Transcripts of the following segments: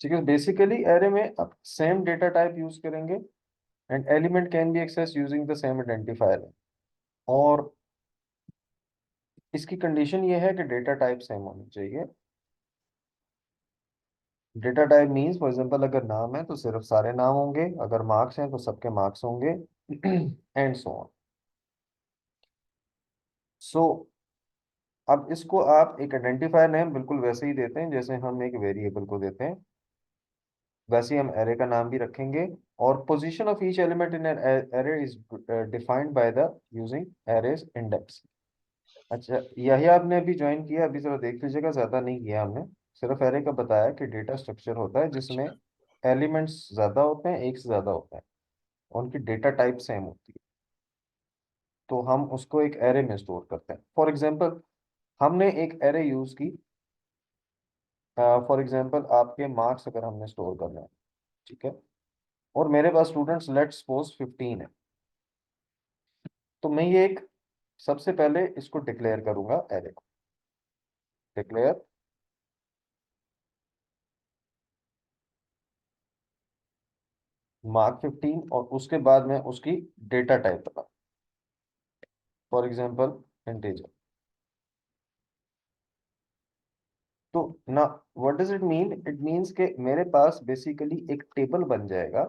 ठीक है, basically array में आप सेम डेटा टाइप यूज करेंगे and element can be access using the same identifier. और इसकी कंडीशन ये है कि डेटा टाइप सेम होनी चाहिए। Data type means for example अगर नाम है तो सिर्फ सारे नाम होंगे, अगर मार्क्स हैं तो सबके मार्क्स होंगे एंड सो ऑन। सो अब इसको आप एक आइडेंटिफायर नेम बिल्कुल वैसे ही देते हैं जैसे हम एक वेरिएबल को देते हैं, वैसे ही हम एरे का नाम भी रखेंगे। और position of each element in array is defined by the using arrays index. अच्छा, यही आपने अभी ज्वाइन किया, अभी जरा देख लीजिएगा, ज्यादा नहीं किया हमने। सिर्फ एरे का बताया कि डेटा स्ट्रक्चर होता है जिसमें अच्छा। एलिमेंट्स ज्यादा होते हैं, एक से ज्यादा होते हैं, उनकी डेटा टाइप सेम होती है, तो हम उसको एक एरे में स्टोर करते हैं। फॉर एग्जांपल हमने एक एरे यूज की, फॉर एग्जांपल आपके मार्क्स अगर हमने स्टोर करना है, ठीक है, और मेरे पास स्टूडेंट्स लेट सपोज 15 है, तो मैं ये एक सबसे पहले इसको डिक्लेयर करूंगा, एरे को डिक्लेयर मार्क 15, और उसके बाद में उसकी डेटा टाइप बता, फॉर एग्जांपल इंटीजर। तो ना, what does it mean, it means कि मेरे पास बेसिकली एक टेबल बन जाएगा।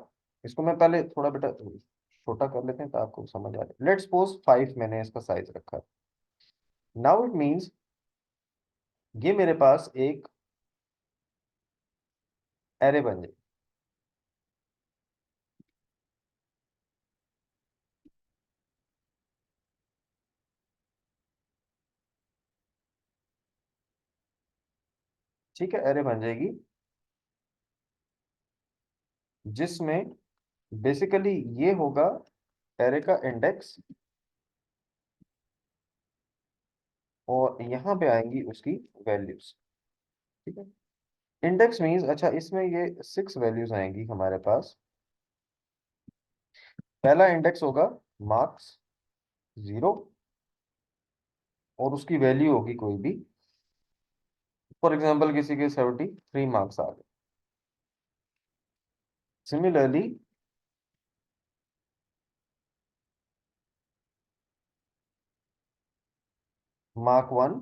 इसको मैं पहले थोड़ा बेटा छोटा कर लेते हैं तो आपको समझ आ जाए। लेट्स सपोज 5 मैंने इसका साइज रखा है। नाउ इट मीन्स ये मेरे पास एक एरे बन जाए। ठीक है, एरे बन जाएगी जिसमें बेसिकली ये होगा एरे का इंडेक्स, और यहाँ पे आएंगी उसकी वैल्यूज। ठीक है, इंडेक्स मीन्स, अच्छा इसमें ये 6 वैल्यूज आएंगी हमारे पास। पहला इंडेक्स होगा मार्क्स 0, और उसकी वैल्यू होगी कोई भी, फॉर एग्जाम्पल किसी के 73 मार्क्स आ गए। Similarly mark 1,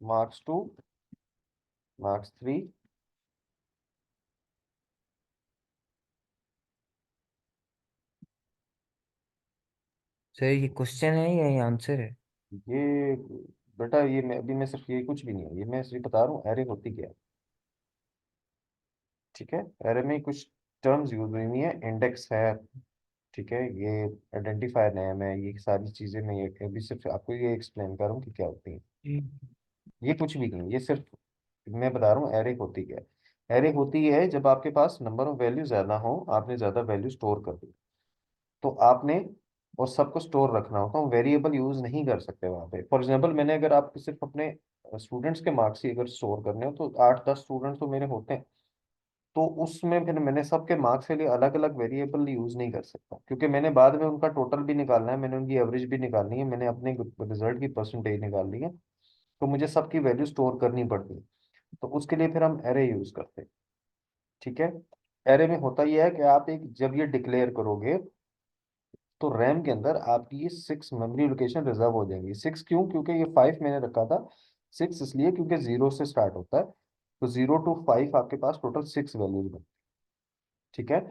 marks 2, marks 3। Sir ये क्वेश्चन है या ये आंसर है? ये बेटा, ये मैं अभी, मैं सिर्फ ये कुछ भी नहीं है, ये मैं सिर्फ बता रहा हूँ एरे होती क्या है। ठीक है, एरे में कुछ टर्म्स यूज हुई हुई है, इंडेक्स है, ठीक है, ये आइडेंटिफायर नेम है, ये सारी चीजें मैं ये अभी सिर्फ आपको ये एक्सप्लेन कर रहा हूँ कि क्या होती है। हम्म। ये कुछ भी नहीं, ये सिर्फ मैं बता रहा हूँ एरे होती क्या है। एरे होती है जब आपके पास नंबर ऑफ वैल्यू ज्यादा हो, आपने ज्यादा वैल्यू स्टोर कर दी, तो आपने और सबको स्टोर रखना होता है, वेरिएबल यूज नहीं कर सकते वहां पे। फॉर एग्जांपल मैंने अगर आप सिर्फ अपने स्टूडेंट्स के मार्क्स ही अगर स्टोर करने हो तो 8-10 स्टूडेंट्स तो मेरे होते हैं, तो उसमें फिर मैंने सबके मार्क्स के लिए अलग अलग वेरिएबल यूज नहीं कर सकता, क्योंकि मैंने बाद में उनका टोटल भी निकालना है, मैंने उनकी एवरेज भी निकालनी है, मैंने अपने रिजल्ट की परसेंटेज निकालनी है, तो मुझे सबकी वैल्यू स्टोर करनी पड़ती है। तो उसके लिए फिर हम एरे यूज करते हैं। ठीक है, एरे में होता यह है कि आप एक जब ये डिक्लेयर करोगे तो रैम के अंदर आपकी ये 6 मेमोरी लोकेशन रिजर्व हो जाएंगी। 6 क्यों, क्योंकि ये 5 मैंने रखा था। 6 इसलिए क्योंकि 0 से स्टार्ट होता है, तो 0 to 5 आपके पास टोटल 6 वैल्यूज बन। ठीक है,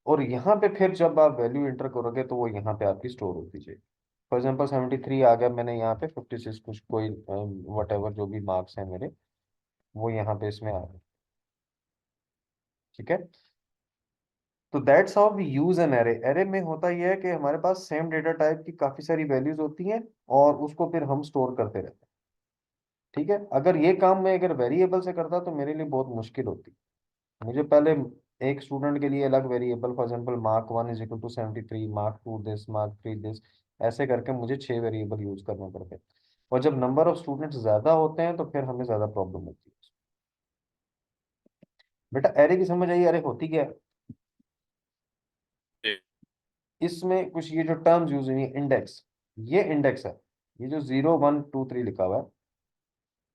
और यहाँ पे फिर जब आप वैल्यू एंटर करोगे तो वो यहाँ पे आपकी स्टोर होती जाएगी। फॉर एग्जाम्पल 73 आ गया, मैंने यहाँ पे 56 कुछ कोई वट एवर जो भी मार्क्स हैं मेरे, वो यहाँ पे इसमें आ गए। ठीक है, तो that's how we use an array. Array में होता यह है कि हमारे पास सेम डेटा टाइप की काफी सारी वैल्यूज होती हैं, और उसको फिर हम स्टोर करते रहते हैं। ठीक है, अगर ये काम मैं अगर वेरिएबल से करता तो मेरे लिए बहुत मुश्किल होती। मुझे पहले एक स्टूडेंट के लिए अलग variable, for example mark 1 is equal to 73, mark 2 this, mark 3 this, ऐसे करके मुझे 6 वेरिएबल यूज करने पड़ते हैं। और जब नंबर ऑफ स्टूडेंट्स ज्यादा होते हैं तो फिर हमें ज्यादा प्रॉब्लम होती है। बेटा एरे की समझ आई, एरे होती क्या है? जी। इसमें कुछ ये जो टर्म्स यूज हुई है, इंडेक्स, ये इंडेक्स है, ये जो 0 1 2 3 लिखा हुआ है,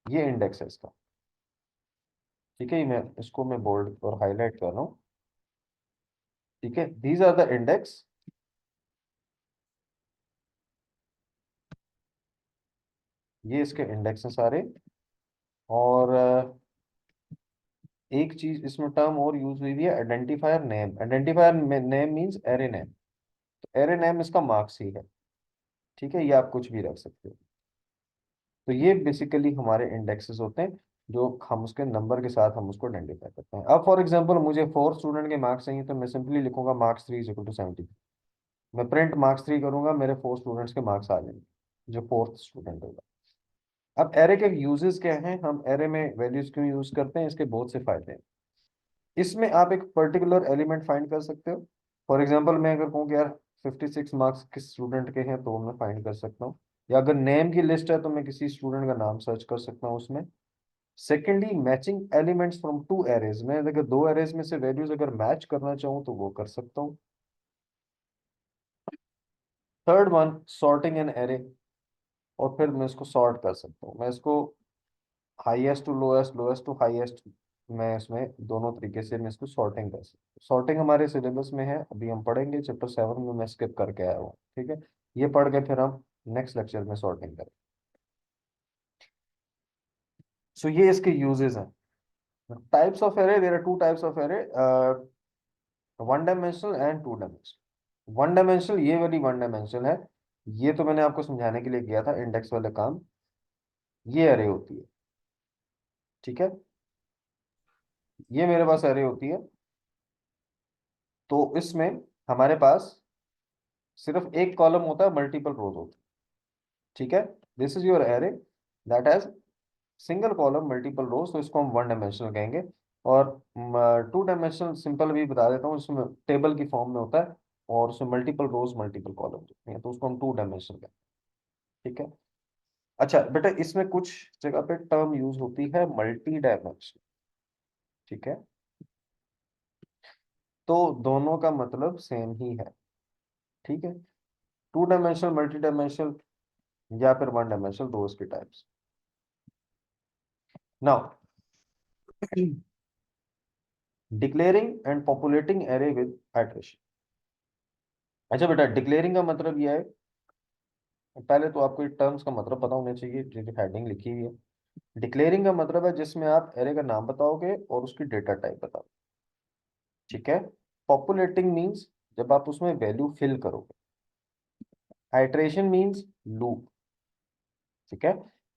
ये इंडेक्स है इसका। ठीक है, मैं इसको मैं बोल्ड और हाईलाइट कर रहा हूँ। ठीक है, दीज आर द इंडेक्स। ये इसके इंडेक्स हैं सारे। और एक चीज इसमें टर्म और यूज हुई हुई है, identifier name. Identifier name means array name. तो एरे नेम इसका मार्क्स ही है। ठीक है, ये आप कुछ भी रख सकते हो। तो ये बेसिकली हमारे इंडेक्सेस होते हैं, जो हम उसके नंबर के साथ हम उसको आइडेंटिफाई करते हैं। अब फॉर एग्जांपल मुझे 4 स्टूडेंट के मार्क्स चाहिए, तो मैं सिंपली लिखूंगा मार्क्स 3 इज इक्वल टू 70। मैं प्रिंट मार्क्स 3 करूंगा, मेरे 4 स्टूडेंट्स के मार्क्स आ जाएंगे, जो फोर्थ स्टूडेंट होगा। अब एरे के यूजेस क्या हैं, हम एरे में वैल्यूज क्यों यूज करते हैं, इसके बहुत से फायदे हैं। इसमें आप एक पर्टिकुलर एलिमेंट फाइंड कर सकते हो। फॉर एग्जांपल मैं अगर कहूँ कि यार 56 मार्क्स किस स्टूडेंट के हैं, तो मैं फाइंड कर सकता हूँ। या अगर नेम की लिस्ट है, तो मैं किसी स्टूडेंट का नाम सर्च कर सकता हूँ उसमें। Secondly, matching elements from 2 arrays में, अगर 2 एरेज में से वैल्यूज अगर मैच करना चाहूँ तो वो कर सकता हूँ। Third one, sorting an array. और फिर मैं इसको सॉर्ट कर सकता हूँ, मैं इसको highest to lowest, lowest to highest, मैं इसमें दोनों तरीके से मैं इसको सॉर्टिंग कर सकता हूँ। सॉर्टिंग हमारे सिलेबस में है, अभी हम पढ़ेंगे चैप्टर 7 में, मैं स्किप करके आया हूँ। ठीक है, ये पढ़ के फिर हम नेक्स्ट लेक्चर में सॉर्टिंग करें। सो ये इसके यूजेस हैं। Types of array, there are 2 types of array, 1 dimensional and 2 dimensional. 1 dimensional, ये वाली 1 डायमेंशनल है। ये तो मैंने आपको समझाने के लिए किया था, इंडेक्स वाले काम। ये एरे होती है। ठीक है, ये मेरे पास एरे होती है। तो इसमें हमारे पास सिर्फ एक कॉलम होता है, मल्टीपल रोज होती है। ठीक है, this is your array that has single column multiple rows, तो इसको हम 1 डायमेंशनल कहेंगे। और 2 डायमेंशनल सिंपल भी बता देता हूँ, इसमें टेबल की फॉर्म में होता है, और उसमें मल्टीपल रोज मल्टीपल कॉलम होते हैं, तो उसको हम 2 डायमेंशनल कहेंगे। ठीक है। अच्छा बेटा, इसमें कुछ जगह पे टर्म यूज होती है मल्टी डायमेंशनल। ठीक है, तो दोनों का मतलब सेम ही है। ठीक है, 2 डायमेंशनल, मल्टी डायमेंशनल, या फिर 1 डायमेंशनल, दो इसके types. Now, declaring and populating array with iteration. अच्छा बेटा, डिक्लेयरिंग का मतलब यह है, पहले तो आपको टर्म्स का मतलब पता होना चाहिए, जो हेडिंग लिखी हुई है। डिक्लेयरिंग का मतलब है जिसमें आप एरे का नाम बताओगे और उसकी डेटा टाइप बताओगे। ठीक है। पॉपुलेटिंग मींस जब आप उसमें वैल्यू फिल करोगे। Iteration means loop. ठीक है,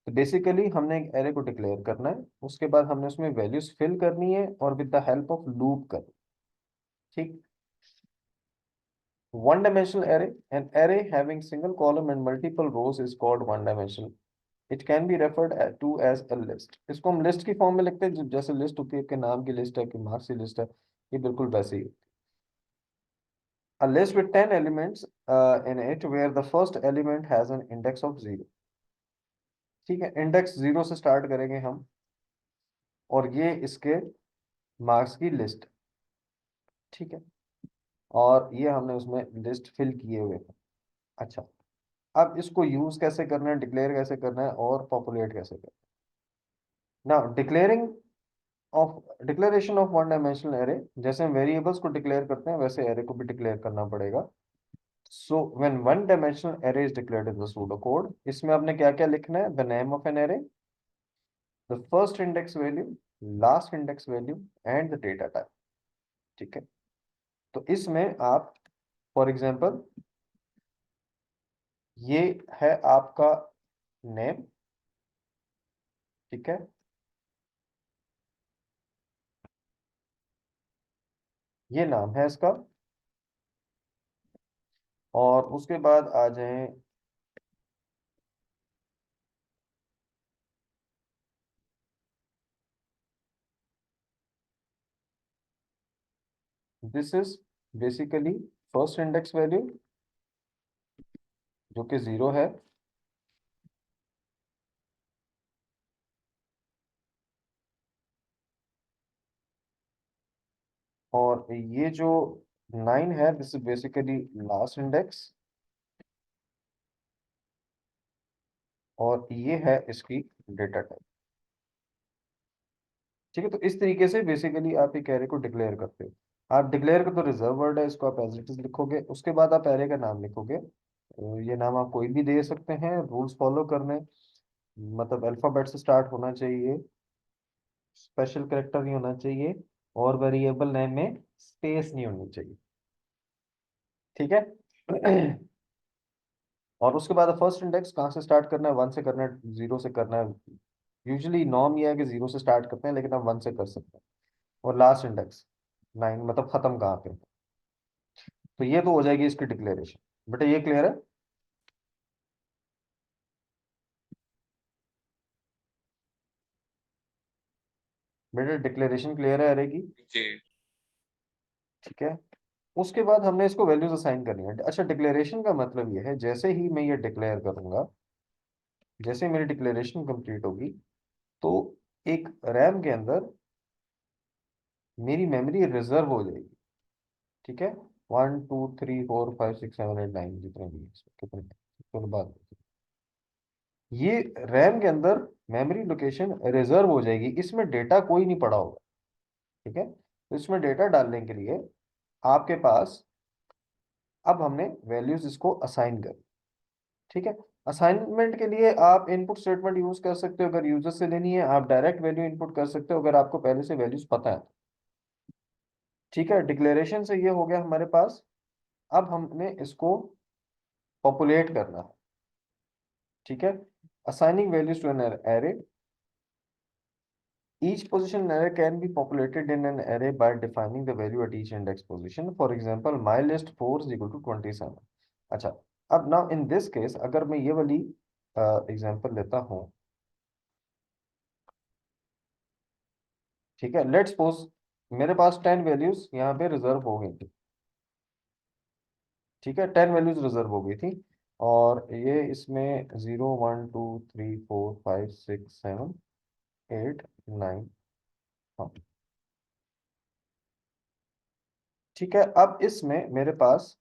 तो बेसिकली हमने एक एरे को डिक्लेयर करना है, उसके बाद हमने उसमें वैल्यूज फिल करनी है और with the help of loop करनी। ठीक। 1 dimensional array, an array having single column and multiple rows is called 1 dimensional. It can be referred to as a list. इसको हम लिस्ट की फॉर्म में लिखते हैं, जैसे लिस्ट होती है, आपके नाम की लिस्ट है, आपके मार्क्स की लिस्ट है, ये बिल्कुल वैसे ही। A list with 10 elements in it where the first element has an index of 0। ठीक है, इंडेक्स 0 से स्टार्ट करेंगे हम, और ये इसके मार्क्स की लिस्ट। ठीक है, और ये हमने उसमें लिस्ट फिल किए हुए हैं। अच्छा, अब इसको यूज कैसे करना है, डिक्लेयर कैसे करना है, और पॉपुलेट कैसे करना है। ना, declaring of declaration of 1 dimensional array, जैसे हम वेरिएबल्स को डिक्लेयर करते हैं, वैसे एरे को भी डिक्लेयर करना पड़ेगा। So when 1 dimensional array is declared in the pseudo code, इसमें आपने क्या क्या लिखना है, the name of an array, the first index value, last index value, and the data type. ठीक है, तो इसमें आप फॉर एग्जांपल, ये है आपका नेम। ठीक है, ये नाम है इसका। और उसके बाद आ जाए, this is basically first index value, जो कि 0 है। और ये जो 9 है, this is basically last index. और ये है इसकी डेटा टाइप। ठीक है, तो इस तरीके से बेसिकली आप एक एरे को डिक्लेयर करते हो। आप डिक्लेयर कर तो रिजर्व वर्ड है, इसको आप एज इट इज लिखोगे, उसके बाद आप एरे का नाम लिखोगे। ये नाम आप कोई भी दे सकते हैं, रूल्स फॉलो करने, मतलब अल्फाबेट से स्टार्ट होना चाहिए, स्पेशल कैरेक्टर नहीं होना चाहिए, और वेरिएबल नेम में स्पेस नहीं होनी चाहिए। ठीक है। और उसके बाद फर्स्ट इंडेक्स कहाँ से स्टार्ट करना है, वन से करना है, जीरो से करना है। यूजुअली नॉर्म ये है कि जीरो से स्टार्ट करते हैं, लेकिन हम वन से कर सकते हैं। और लास्ट इंडेक्स नाइन, मतलब खत्म कहाँ पे। तो ये तो हो जाएगी इसकी डिक्लेरेशन। बेटा ये क्लियर है? बेटा डिक्लेरेशन क्लियर है अरे की? जी। ठीक है। उसके बाद हमने इसको वैल्यूज असाइन करनी है। अच्छा, डिक्लेरेशन का मतलब ये है, जैसे ही मैं ये डिक्लेयर करूंगा, जैसे मेरी डिक्लेरेशन कंप्लीट होगी, तो एक रैम के अंदर मेरी मेमोरी रिजर्व हो जाएगी। ठीक है। 1 2 3 4 5 6 7 8 9, जितने भी हैं इसमें, कितने हैं, चलो बात। ये रैम के अंदर मेमोरी लोकेशन रिजर्व हो जाएगी, इसमें डेटा कोई नहीं पड़ा होगा। ठीक है, तो इसमें डेटा डालने के लिए आपके पास, अब हमने वैल्यूज इसको असाइन कर। ठीक है। असाइनमेंट के लिए आप इनपुट स्टेटमेंट यूज कर सकते हो, अगर यूजर से लेनी है आप डायरेक्ट वैल्यू इनपुट कर सकते हो, अगर आपको पहले से वैल्यूज पता है। ठीक है, डिक्लेरेशन से ये हो गया हमारे पास। अब हमने इसको पॉपुलेट करना है। ठीक है। Assigning values to an array, each position array can be populated in an array by defining the value at each index position. For example, my list 4 is equal to 27. अच्छा, अब now in this case अगर मैं ये वाली example लेता हूँ, ठीक है, लेट्स सपोज मेरे पास 10 वैल्यूज यहाँ पे रिजर्व हो गई थी। ठीक है, 10 वैल्यूज रिजर्व हो गई थी, और ये इसमें 0 1 2 3 4 5 6 7 8 9। हाँ। ठीक है, अब इसमें मेरे पास,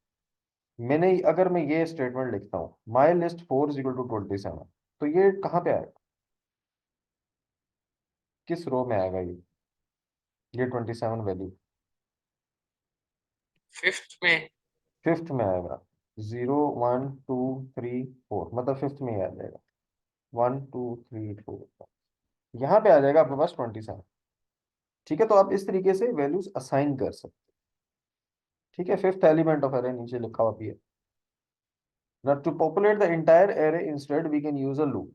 मैंने अगर मैं ये स्टेटमेंट लिखता हूँ, my list 4 is equal to 27, तो ये कहाँ पे आएगा, किस रो में आएगा ये 27 वैल्यू? फिफ्थ में। फिफ्थ में आएगा। 0 1 2 3 4, मतलब फिफ्थ में ही आ जाएगा। 1 2 3 4, यहाँ पे आ जाएगा आपके पास 27। ठीक है, तो आप इस तरीके से वैल्यूज असाइन कर सकते हैं। ठीक है, फिफ्थ एलिमेंट ऑफ एरे नीचे लिखा हुआ भी है ना, to populate the entire array instead we can use a loop.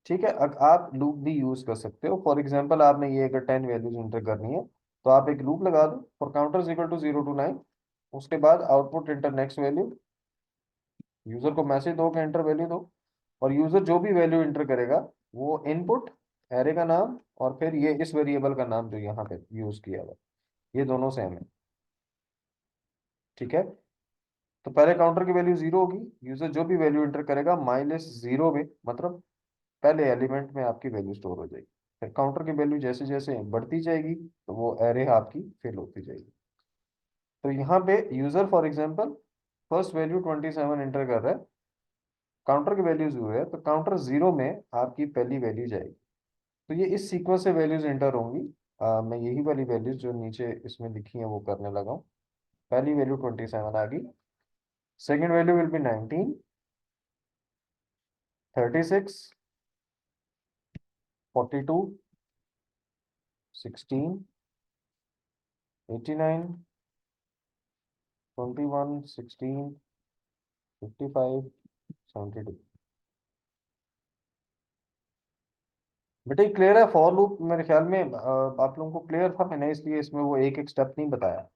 ठीक है, आप लूप भी यूज कर सकते हो। फॉर एग्जांपल आपने ये अगर 10 वैल्यूज इंटर करनी है, तो आप एक लूप लगा दो for counter equal to 0 to 9। उसके बाद output enter next value, user को मैसेज दो कि एंटर वैल्यू दो, और यूजर जो भी वैल्यू इंटर करेगा, वो इनपुट, एरे का नाम, और फिर ये इस वेरिएबल का नाम जो यहाँ पे यूज किया हुआ, ये दोनों सेम है। ठीक है, तो पहले काउंटर की वैल्यू 0 होगी, यूजर जो भी वैल्यू इंटर करेगा माइनस 0 में, मतलब पहले एलिमेंट में आपकी वैल्यू स्टोर हो जाएगी। फिर काउंटर की वैल्यू जैसे जैसे बढ़ती जाएगी, तो वो एरे आपकी फिल होती जाएगी। तो यहाँ पे user for example first value 27 enter कर रहा है, काउंटर की वैल्यू 0 है, तो काउंटर 0 में आपकी पहली वैल्यू जाएगी। तो ये इस सीक्वेंस से वैल्यूज एंटर होंगी। मैं यही वाली वैल्यूज जो नीचे इसमें लिखी है वो करने लगा हूँ। पहली वैल्यू 27 आ गई, सेकेंड वैल्यू विल बी 19, 36, 42, 16, 89, 21, 16, 55, 72। बेटा ये क्लियर है? फॉर लूप मेरे ख्याल में आप लोगों को क्लियर था, मैंने इसलिए इसमें वो एक एक स्टेप नहीं बताया।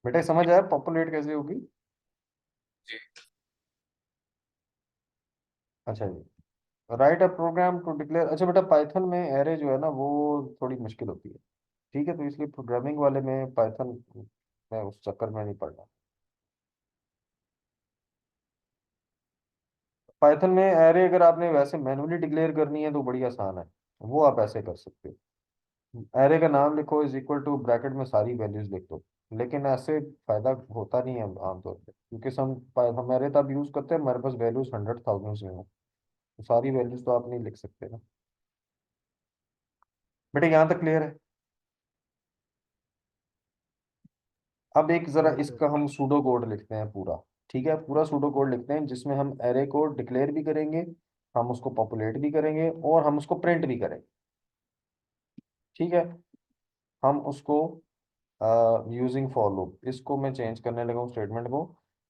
बेटा ये समझ आया पॉपुलेट कैसे होगी? जी। अच्छा जी। Write a program to declare. अच्छा बेटा, पाइथन में एरे जो है ना वो थोड़ी मुश्किल होती है। ठीक है, तो इसलिए प्रोग्रामिंग वाले में पाइथन में उस चक्कर में नहीं पड़ना। पाइथन में एरे अगर आपने वैसे मैन्युअली डिक्लेयर करनी है तो बड़ी आसान है, वो आप ऐसे कर सकते हो। एरे का नाम लिखो इज इक्वल टू, ब्रैकेट में सारी वैल्यूज लिख दो। लेकिन ऐसे फायदा होता नहीं है आमतौर पे, क्योंकि हम एरे तब यूज करते हैं हमारे पास वैल्यूज हंड्रेड थाउजेंड्स में हो। तो सारी वैल्यूज तो आप नहीं लिख सकते ना। बेटा यहाँ तक क्लियर है? अब एक जरा इसका हम सूडो कोड लिखते हैं पूरा। ठीक है, पूरा सूडो कोड लिखते हैं जिसमें हम एरे को डिक्लेयर भी करेंगे, हम उसको पॉपुलेट भी करेंगे और हम उसको प्रिंट भी करेंगे। ठीक है, हम उसको यूजिंग फॉर लूप, इसको मैं चेंज करने लगा हूँ स्टेटमेंट को।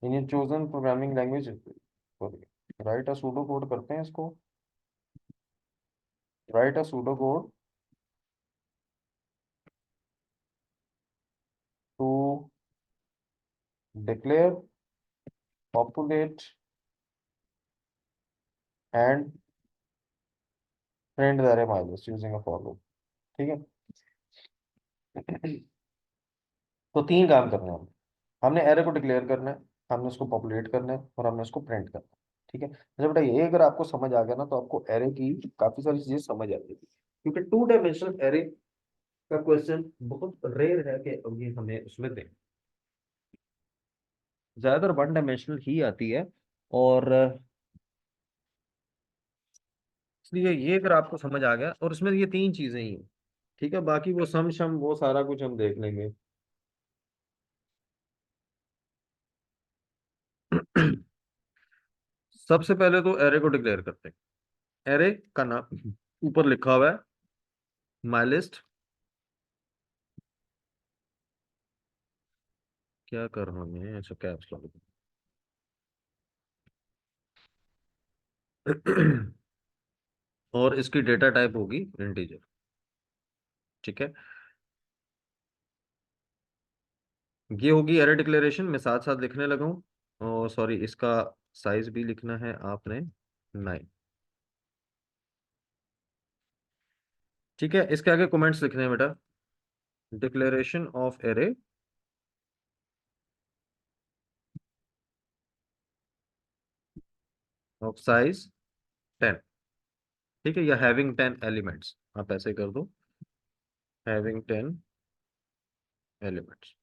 इन ये chosen programming language, write a pseudo code करते हैं इसको। Write a pseudo code to declare, populate and print the array minus using a for loop. ठीक है। तो तीन काम करने हैं हमें। हमने एरे को डिक्लेयर करना है, हमने उसको पॉपुलेट करना है और हमने उसको प्रिंट करना है। ठीक है, अच्छा बेटा ये अगर आपको समझ आ गया ना तो आपको एरे की काफी सारी चीजें समझ आ जाएगी, क्योंकि टू डायमेंशनल एरे का क्वेश्चन बहुत रेयर है कि ये हमें उसमें दें, ज्यादातर वन डायमेंशनल ही आती है। और इसलिए ये अगर आपको समझ आ गया, और इसमें ये तीन चीजें ही हैं। ठीक है, बाकी वो सम शम वो सारा कुछ हम देख लेंगे। सबसे पहले तो एरे को डिक्लेयर करते हैं। एरे का नाम ऊपर लिखा हुआ है, माई लिस्ट। क्या कर रहा हूँ मैं, अच्छा कैप्स लॉक। और इसकी डेटा टाइप होगी इंटीजर। ठीक है, ये होगी एरे डिक्लेरेशन। मैं साथ साथ लिखने लगा हूँ, और सॉरी इसका साइज भी लिखना है आपने 9। ठीक है, इसके आगे कमेंट्स लिखने हैं बेटा। Declaration of array of size 10। ठीक है, या हैविंग 10 एलिमेंट्स, आप ऐसे कर दो, having 10 elements.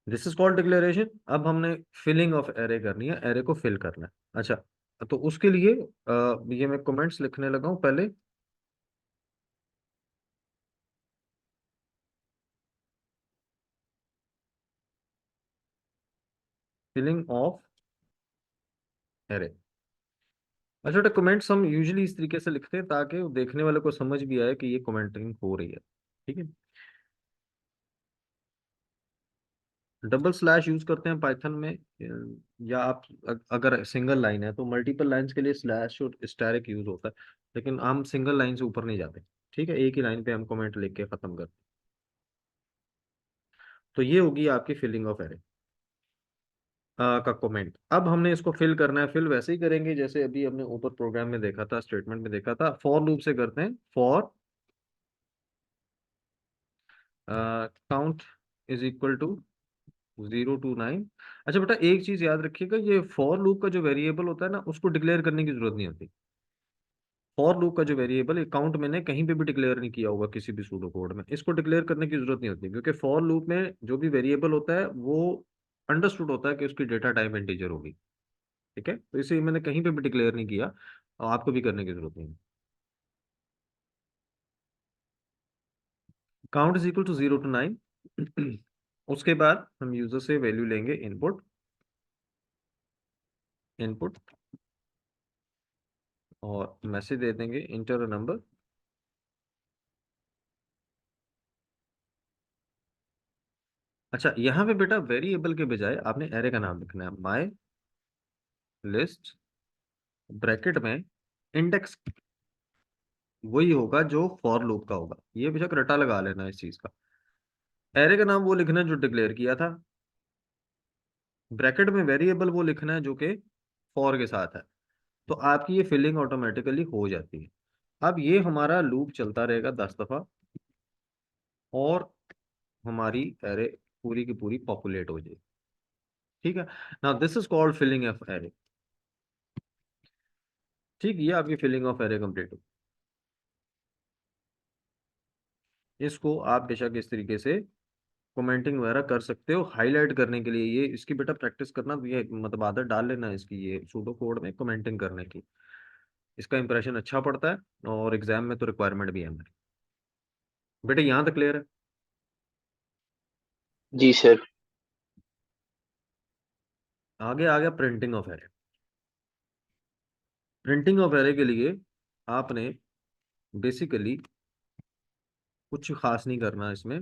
This is called declaration. अब हमने फिलिंग ऑफ एरे करनी है, एरे को फिल करना है। अच्छा, तो उसके लिए ये मैं कमेंट्स लिखने लगा हूं पहले। Filling of array. अच्छा बेटा, कमेंट्स हम यूजुअली इस तरीके से लिखते हैं ताकि वो देखने वाले को समझ भी आए कि ये कमेंटिंग हो रही है। ठीक है, डबल स्लैश यूज करते हैं पाइथन में, या आप अगर सिंगल लाइन है तो मल्टीपल लाइंस के लिए स्लैश और स्टैरिक यूज होता है, लेकिन हम सिंगल लाइन से ऊपर नहीं जाते। ठीक है, एक ही लाइन पे हम कमेंट लिख के खत्म करते हैं। तो ये होगी आपकी फिलिंग ऑफ एरे का कमेंट। अब हमने इसको फिल करना है। फिल वैसे ही करेंगे जैसे अभी हमने ऊपर प्रोग्राम में देखा था, स्टेटमेंट में देखा था। फॉर लूप से करते हैं। For count is equal to 0 to 9। अच्छा बेटा, एक चीज याद रखिएगा, ये फॉर लूप का जो वेरिएबल होता है ना, उसको डिक्लेयर करने की जरूरत नहीं होती। फॉर लूप का जो वेरिएबल है, काउंट मैंने कहीं पे भी डिक्लेयर नहीं किया होगा किसी भी सूडो कोड में, इसको डिक्लेयर करने की जरूरत नहीं होती, क्योंकि फॉर लूप में जो भी वेरिएबल होता है वो अंडरस्टूड होता है कि उसकी डेटा टाइप इंटीजर होगी। ठीक है, तो इसे मैंने कहीं पे भी डिक्लेयर नहीं किया, और आपको भी करने की जरूरत नहीं है। Count is equal to 0 to 9। उसके बाद हम यूजर से वैल्यू लेंगे, इनपुट। इनपुट और मैसेज दे देंगे, इंटर नंबर। अच्छा, यहाँ पे बेटा वेरिएबल के बजाय आपने एरे का नाम लिखना है, माई लिस्ट। ब्रैकेट में इंडेक्स वही होगा जो फॉर लूप का होगा, ये बेशक रटा लगा लेना इस चीज का। एरे का नाम वो लिखना है जो डिक्लेयर किया था, ब्रैकेट में वेरिएबल वो लिखना है जो कि फॉर के साथ है। तो आपकी ये फिलिंग ऑटोमेटिकली हो जाती है। अब ये हमारा लूप चलता रहेगा 10 दफा, और हमारी एरे पूरी की पूरी पॉपुलेट हो जाएगी। ठीक है, now this is called filling of array. ठीक, ये आपकी फिलिंग ऑफ एरे कंप्लीट हो। इसको आप बेशक इस तरीके से कमेंटिंग वगैरह कर सकते हो हाईलाइट करने के लिए। ये इसकी बेटा प्रैक्टिस करना, तो ये मतलब आदत डाल लेना इसकी, ये सूडो कोड में कमेंटिंग करने की। इसका इंप्रेशन अच्छा पड़ता है और एग्जाम में तो रिक्वायरमेंट भी है हमारी। बेटा यहाँ तक क्लियर है? जी सर। आगे आ गया printing of array. Printing of array के लिए आपने बेसिकली कुछ खास नहीं करना इसमें,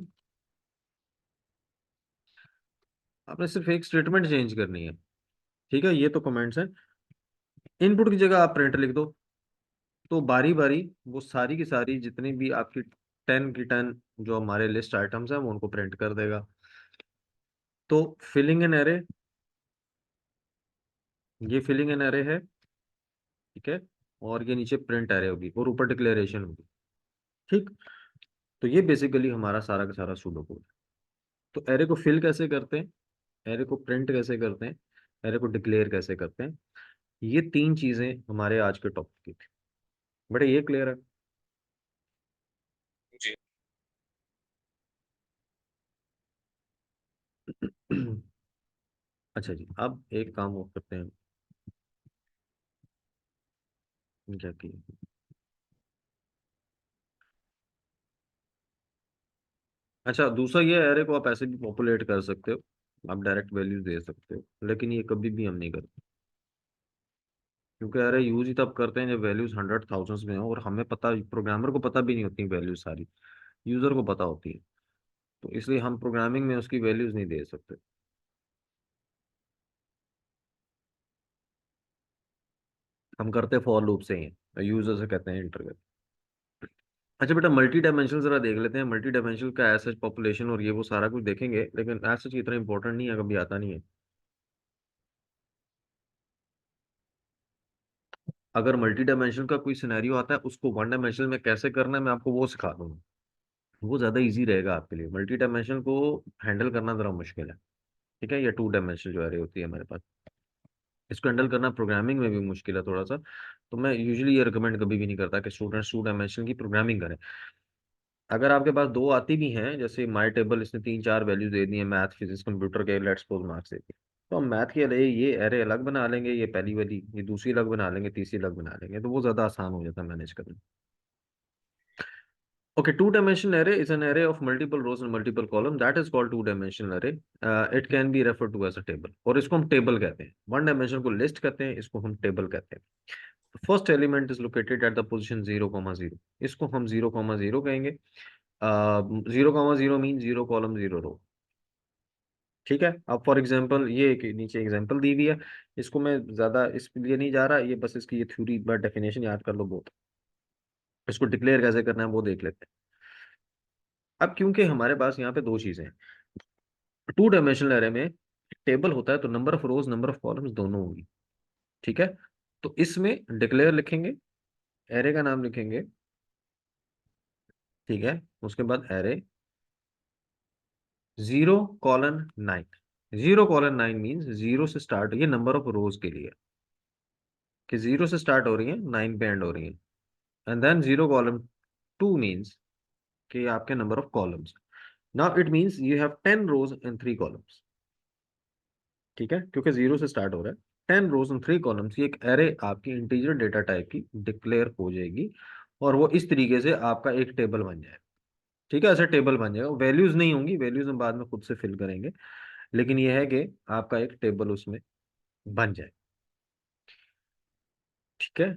आपने सिर्फ एक स्टेटमेंट चेंज करनी है। ठीक है, ये तो कमेंट्स हैं। इनपुट की जगह आप प्रिंट लिख दो, तो बारी बारी वो सारी की सारी जितनी भी आपकी 10 की 10 जो हमारे लिस्ट आइटम्स हैं वो उनको प्रिंट कर देगा। तो फिलिंग एन एरे, ये फिलिंग एन एरे है, ठीक है, और ये नीचे प्रिंट एरे होगी और ऊपर डिक्लेरेशन होगी। ठीक, तो ये बेसिकली हमारा सारा का सारा सूडो कोड है। तो एरे को फिल कैसे करते हैं, एरे को प्रिंट कैसे करते हैं, एरे को डिक्लेयर कैसे करते हैं, ये 3 चीजें हमारे आज के टॉपिक की थी। बेटा ये क्लियर है? जी। अच्छा जी, अब एक काम और करते हैं, क्या किए। अच्छा, दूसरा ये एरे को आप ऐसे भी पॉपुलेट कर सकते हो, आप डायरेक्ट वैल्यूज दे सकते हो, लेकिन ये कभी भी हम नहीं करते, क्योंकि एरे यूज ही तब करते हैं जब वैल्यूज 100 थाउजेंड्स में हो और हमें पता, प्रोग्रामर को पता भी नहीं होती वैल्यूज सारी, यूजर को पता होती है। तो इसलिए हम प्रोग्रामिंग में उसकी वैल्यूज नहीं दे सकते। हम करते फॉर लूप से ही, यूजर से कहते हैं इंटर। अच्छा बेटा, मल्टी डायमेंशनल जरा देख लेते हैं। मल्टी डायमेंशनल का एज सच पॉपुलेशन और ये वो सारा कुछ देखेंगे, लेकिन एज सच इतना इंपॉर्टेंट नहीं है, कभी आता नहीं है। अगर मल्टी डायमेंशनल का कोई सिनेरियो आता है उसको वन डायमेंशनल में कैसे करना है मैं आपको वो सिखा दूंगा, वो ज्यादा इजी रहेगा आपके लिए। मल्टी डायमेंशनल को हैंडल करना जरा मुश्किल है, ठीक है, या 2 डायमेंशनल जो एरे होती है हमारे पास, इसको हैंडल करना प्रोग्रामिंग में भी मुश्किल है थोड़ा सा। तो मैं यूजुअली ये रिकमेंड कभी भी नहीं करता कि स्टूडेंट्स 2 डायमेंशनल की प्रोग्रामिंग करें। अगर आपके पास दो आती भी हैं, जैसे माई टेबल इसने 3 4 वैल्यूज दे दी है, मैथ फिजिक्स कंप्यूटर के लेट्स सपोज मार्क्स दे दिए, तो हम मैथ के लिए ये एरे अलग बना लेंगे, ये पहली वाली, ये दूसरी अलग बना लेंगे, तीसरी अलग बना लेंगे, तो वो ज्यादा आसान हो जाता है मैनेज करना। Okay, two-dimensional array is an array of multiple rows and multiple columns. That is called two-dimensional array. It can be referred to as a table. और इसको हम टेबल कहते हैं। वन डायमेंशन को लिस्ट कहते हैं, इसको हम टेबल कहते हैं। First element is located at the position 0, 0, इसको हम 0, 0 कहेंगे। 0, 0 मीन 0 कॉलम 0 रो। ठीक है, अब फॉर एग्जांपल ये एक नीचे एग्जांपल दी हुई है, इसको मैं ज्यादा इस लिए नहीं जा रहा, ये बस इसकी ये थ्योरी बट डेफिनेशन याद कर लो बहुत। इसको डिक्लेयर कैसे करना है वो देख लेते हैं। अब क्योंकि हमारे पास यहाँ पे 2 चीजें हैं, 2 डायमेंशनल एरे में टेबल होता है तो number of rose number of columns दोनों होंगी। ठीक है, तो इसमें डिक्लेयर लिखेंगे, एरे का नाम लिखेंगे, ठीक है, उसके बाद एरे 0:9। 0:9 मीन्स 0 से स्टार्ट, ये नंबर ऑफ रोज के लिए कि 0 से स्टार्ट हो रही है 9 पे एंड हो रही है। एंड देन 0:2 मीन्स कि आपके number of columns. Now it means you have 10 rows and 3 columns. ठीक है, क्योंकि 0 से स्टार्ट हो रहा है, 10 रोज एंड 3 कॉलम्स, ये एक एरे आपकी इंटीजर डेटा टाइप की डिक्लेयर हो जाएगी और वो इस तरीके से आपका एक टेबल बन जाएगा। ठीक है, ऐसे टेबल बन जाएगा, वैल्यूज नहीं होंगी, वैल्यूज हम बाद में खुद से फिल करेंगे, लेकिन ये है कि आपका एक टेबल उसमें बन जाए। ठीक है,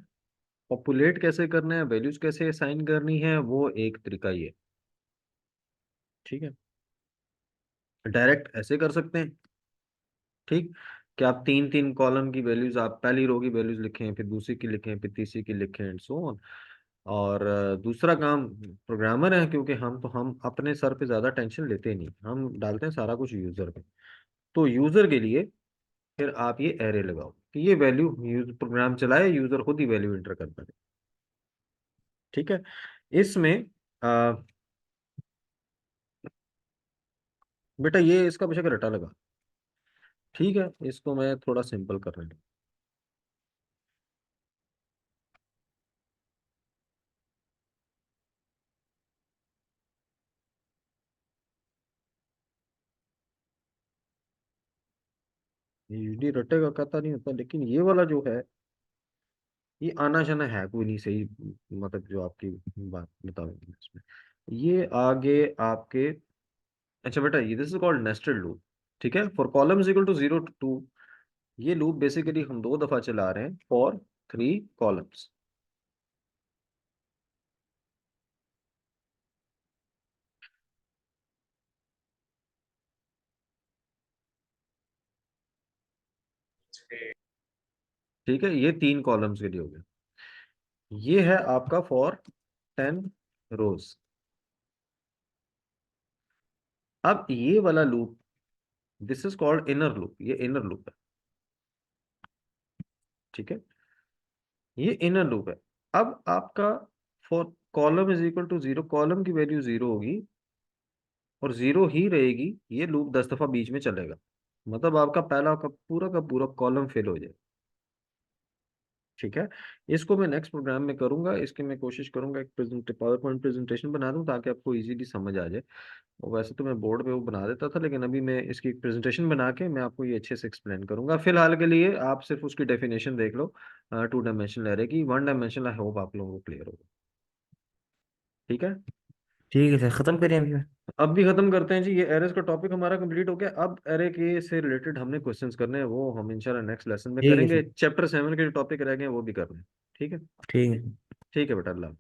पॉपुलेट कैसे करना है, वैल्यूज कैसे असाइन करनी है, वो एक तरीका ये। ठीक है, डायरेक्ट ऐसे कर सकते हैं। ठीक, कि आप 3 3 कॉलम की वैल्यूज, आप पहली रो की वैल्यूज लिखें, फिर दूसरी की लिखें, फिर तीसरी की लिखें एंड सो ऑन। और दूसरा काम, प्रोग्रामर है क्योंकि हम अपने सर पे ज्यादा टेंशन लेते नहीं, हम डालते हैं सारा कुछ यूजर पे। तो यूजर के लिए फिर आप ये एरे लगाओ कि ये वैल्यू यूज प्रोग्राम चलाए, यूजर खुद ही वैल्यू एंटर करता है। ठीक है, इसमें आ, बेटा ये इसका बेशक रटा लगा, ठीक है, इसको मैं थोड़ा सिंपल कर रहा हूँ। ये यूजली रटेगा कहता नहीं होता, लेकिन ये वाला जो है ये आना जाना है कोई नहीं सही, मतलब जो आपकी बात बताऊंगी मैं इसमें, ये आगे आपके, अच्छा बेटा ये this is called nested loop. ठीक है, for column is equal to 0 to 2, ये लूप बेसिकली हम 2 दफा चला रहे हैं फॉर 3 कॉलम्स। ठीक है, ये 3 कॉलम्स के लिए हो गया। ये है आपका फॉर 10 रोज। अब ये वाला loop, this is called inner loop, ये इनर लूप है। ठीक है, ये इनर लूप है। अब आपका for column is equal to 0, column की वैल्यू 0 होगी और 0 ही रहेगी, ये लूप 10 दफा बीच में चलेगा, मतलब आपका पहला का पूरा कॉलम फिल हो जाए। ठीक है, इसको मैं नेक्स्ट प्रोग्राम में करूंगा, इसके मैं कोशिश करूंगा एक पावर पॉइंट प्रेजेंटेशन बना दूं ताकि आपको इजीली समझ आ जाए। और वैसे तो मैं बोर्ड पे वो बना देता था, लेकिन अभी मैं इसकी एक प्रेजेंटेशन बना के मैं आपको ये अच्छे से एक्सप्लेन करूंगा। फिलहाल के लिए आप सिर्फ उसकी डेफिनेशन देख लो 2 डायमेंशनल एरे की, 1 डायमेंशनल आई होप आप लोगों को क्लियर होगा। ठीक है, ठीक है सर, खत्म करें अभी। अब भी खत्म करते हैं जी, ये एरेस का टॉपिक हमारा कंप्लीट हो गया। अब एरे के से रिलेटेड हमने क्वेश्चंस करने हैं, वो हम इंशाल्लाह नेक्स्ट लेसन में ठीक है करेंगे। सर। चैप्टर 7 के जो टॉपिक रह गए हैं वो भी करने हैं। ठीक है, ठीक है। ठीक है बेटा, अल्लाह।